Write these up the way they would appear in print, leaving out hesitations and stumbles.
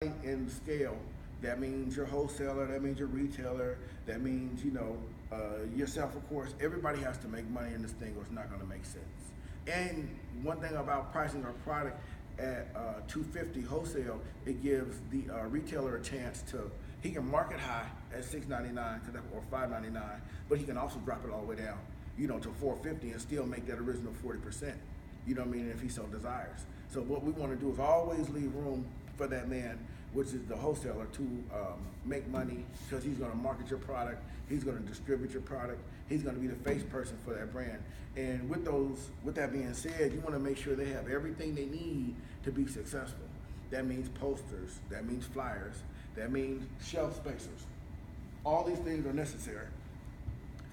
in scale. That means your wholesaler, that means your retailer, that means, yourself, of course. Everybody has to make money in this thing or it's not gonna make sense. And one thing about pricing our product at 250 wholesale, it gives the retailer a chance to, he can market high at 6.99 or 5.99, but he can also drop it all the way down, to 450 and still make that original 40%. You know what I mean? If he so desires. So what we want to do is always leave room for that man, which is the wholesaler, to make money, because he's going to market your product, he's going to distribute your product, he's going to be the face person for that brand. And with that being said, you want to make sure they have everything they need to be successful. That means posters, that means flyers, that means shelf spacers. All these things are necessary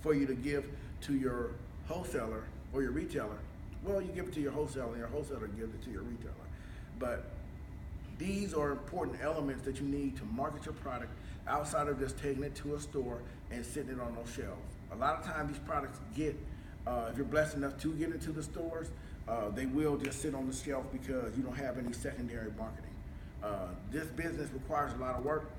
for you to give to your wholesaler or your retailer. Well, you give it to your wholesaler and your wholesaler gives it to your retailer. But these are important elements that you need to market your product outside of just taking it to a store and sitting it on those shelves. A lot of times these products get, if you're blessed enough to get into the stores, they will just sit on the shelf because you don't have any secondary marketing. This business requires a lot of work.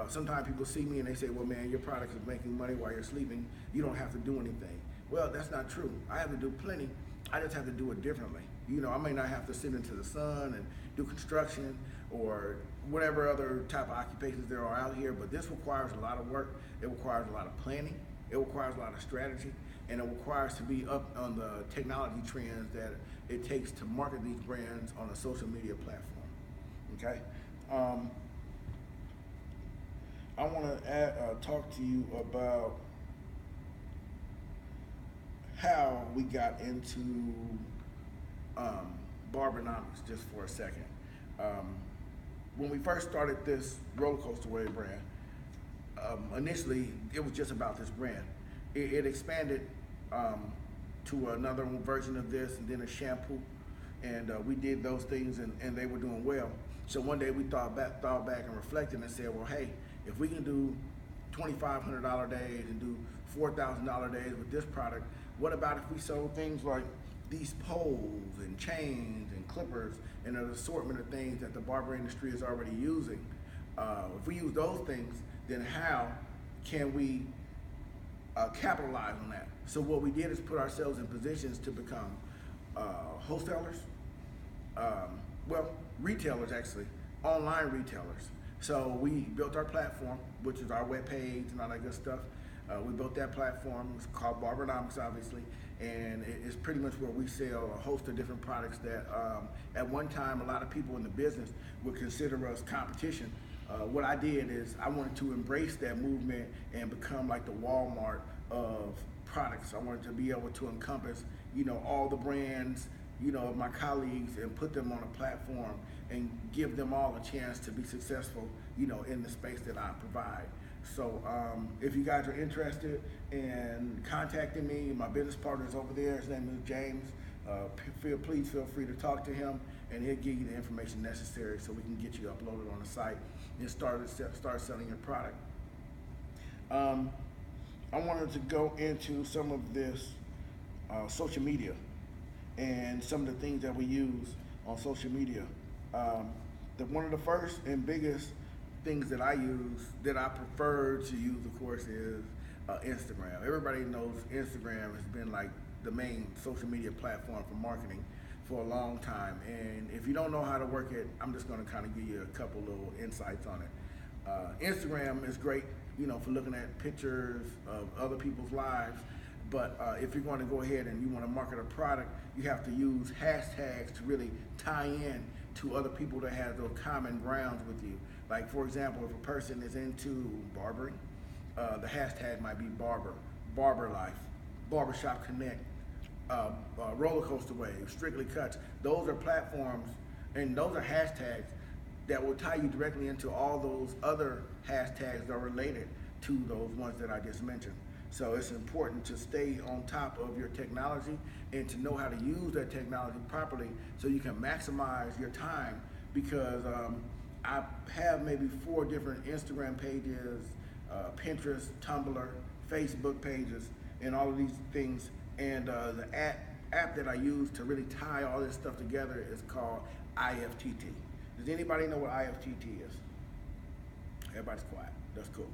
Sometimes people see me and they say, well, man, your product is making money while you're sleeping. You don't have to do anything. Well, that's not true. I have to do plenty. I just have to do it differently. I may not have to sit into the sun and do construction or whatever other type of occupations there are out here, but this requires a lot of work. It requires a lot of planning. It requires a lot of strategy, and it requires to be up on the technology trends that it takes to market these brands on a social media platform. Okay? I want to talk to you about how we got into Barbernomics just for a second. When we first started this roller coaster wave brand, initially it was just about this brand. It expanded to another version of this, and then a shampoo, and we did those things, and they were doing well. So one day we thought back and reflected and said, well, hey, if we can do $2,500 days and do $4,000 days with this product, what about if we sold things like these poles and chains and clippers and an assortment of things that the barber industry is already using? If we use those things, then how can we capitalize on that? So what we did is put ourselves in positions to become wholesalers, retailers actually, online retailers. So we built our platform, which is our webpage and all that good stuff. We built that platform. It's called Barbernomics, obviously, and it's pretty much where we sell a host of different products that at one time a lot of people in the business would consider us competition. What I did is I wanted to embrace that movement and become like the Walmart of products. I wanted to be able to encompass, all the brands, of my colleagues, and put them on a platform and give them all a chance to be successful, in the space that I provide. So if you guys are interested in contacting me, my business partner is over there. His name is James. Please feel free to talk to him, and he'll give you the information necessary so we can get you uploaded on the site and start selling your product. I wanted to go into some of this social media and some of the things that we use on social media. One of the first and biggest things that I use, that I prefer to use, of course, is Instagram. Everybody knows Instagram has been like the main social media platform for marketing for a long time. And if you don't know how to work it, I'm just going to kind of give you a couple little insights on it. Instagram is great, for looking at pictures of other people's lives. But if you're going to go ahead and you want to market a product, you have to use hashtags to really tie in to other people that have those common grounds with you. Like, for example, if a person is into barbering, the hashtag might be barber, barber life, barbershop connect, roller coaster wave, strictly cuts. Those are platforms, and those are hashtags that will tie you directly into all those other hashtags that are related to those ones that I just mentioned. So it's important to stay on top of your technology and to know how to use that technology properly so you can maximize your time, because I have maybe 4 different Instagram pages, Pinterest, Tumblr, Facebook pages, and all of these things. And the app that I use to really tie all this stuff together is called IFTT. Does anybody know what IFTT is? Everybody's quiet. That's cool.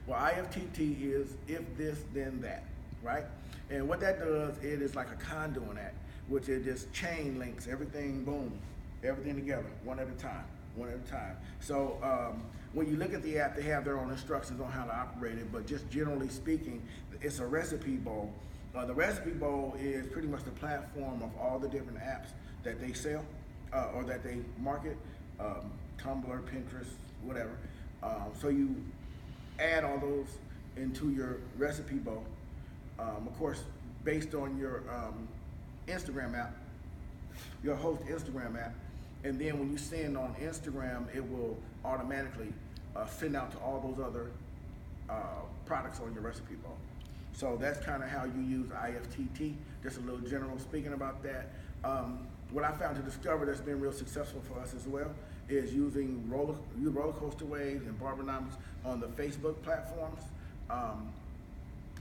Well, IFTT is if this, then that, right? And what that does, it is like a conduit act, which it just chain links everything, boom, everything together, one at a time, one at a time. So when you look at the app, they have their own instructions on how to operate it, but just generally speaking, it's a recipe bowl. The recipe bowl is pretty much the platform of all the different apps that they sell or that they market, Tumblr, Pinterest, whatever. So you add all those into your recipe bowl. Of course, based on your Instagram app, your host Instagram app, and then when you send on Instagram, it will automatically send out to all those other products on your recipe bowl. So that's kind of how you use IFTT. Just a little general speaking about that. What I found to discover that's been real successful for us as well is using roller coaster waves and barberonomics on the Facebook platforms.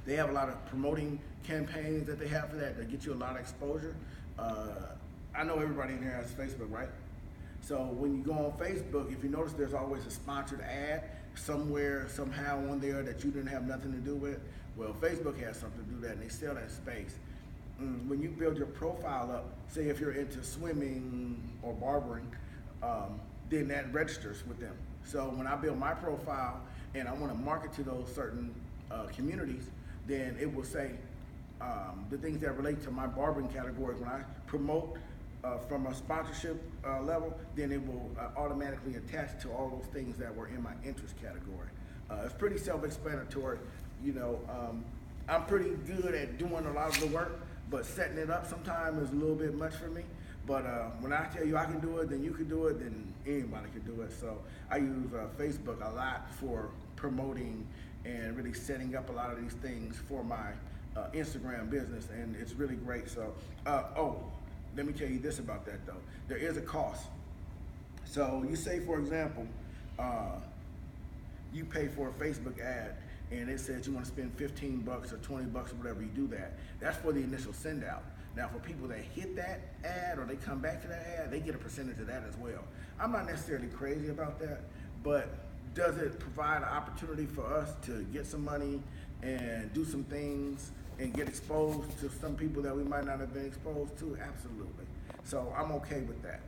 They have a lot of promoting campaigns that they have for that get you a lot of exposure. I know everybody in here has Facebook, right? So when you go on Facebook, if you notice there's always a sponsored ad somewhere, somehow on there that you didn't have nothing to do with. Well, Facebook has something to do that, and they sell that space. When you build your profile up, say if you're into swimming or barbering, then that registers with them. So when I build my profile and I want to market to those certain communities, then it will say the things that relate to my barbering category. When I promote from a sponsorship level, then it will automatically attach to all those things that were in my interest category. It's pretty self-explanatory. You know, I'm pretty good at doing a lot of the work, but setting it up sometimes is a little bit much for me. But when I tell you I can do it, then you can do it, then anybody can do it. So I use Facebook a lot for promoting and really setting up a lot of these things for my Instagram business, and it's really great. So, let me tell you this about that though. There is a cost. So you say, for example, you pay for a Facebook ad, and it says you want to spend 15 bucks or 20 bucks or whatever, you do that. That's for the initial send out. Now for people that hit that ad or they come back to that ad, they get a percentage of that as well. I'm not necessarily crazy about that, but does it provide an opportunity for us to get some money and do some things and get exposed to some people that we might not have been exposed to? Absolutely. So I'm okay with that.